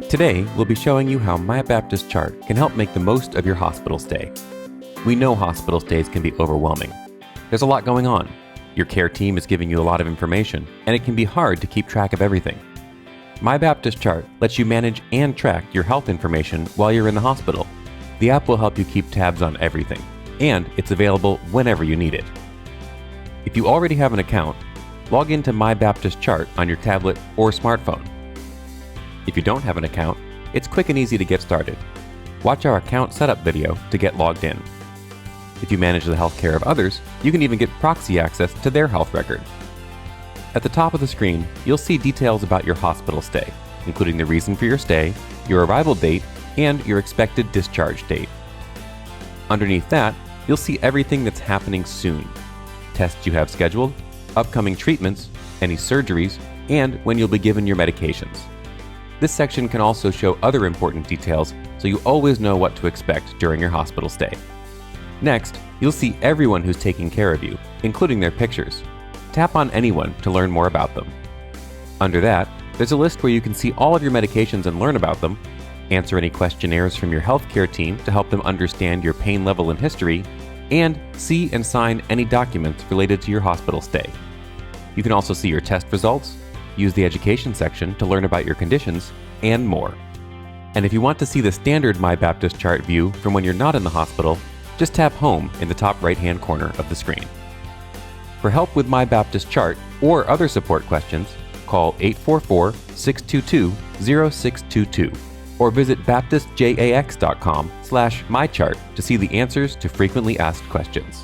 Today, we'll be showing you how My Baptist Chart can help make the most of your hospital stay. We know hospital stays can be overwhelming. There's a lot going on. Your care team is giving you a lot of information, and it can be hard to keep track of everything. My Baptist Chart lets you manage and track your health information while you're in the hospital. The app will help you keep tabs on everything, and it's available whenever you need it. If you already have an account, log into My Baptist Chart on your tablet or smartphone. If you don't have an account, it's quick and easy to get started. Watch our account setup video to get logged in. If you manage the healthcare of others, you can even get proxy access to their health record. At the top of the screen, you'll see details about your hospital stay, including the reason for your stay, your arrival date, and your expected discharge date. Underneath that, you'll see everything that's happening soon: tests you have scheduled, upcoming treatments, any surgeries, and when you'll be given your medications. This section can also show other important details, so you always know what to expect during your hospital stay. Next, you'll see everyone who's taking care of you, including their pictures. Tap on anyone to learn more about them. Under that, there's a list where you can see all of your medications and learn about them, answer any questionnaires from your healthcare team to help them understand your pain level and history, and see and sign any documents related to your hospital stay. You can also see your test results, use the education section to learn about your conditions, and more. And if you want to see the standard My Baptist Chart view from when you're not in the hospital, just tap Home in the top right-hand corner of the screen. For help with My Baptist Chart or other support questions, call 844-622-0622 or visit baptistjax.com/mychart to see the answers to frequently asked questions.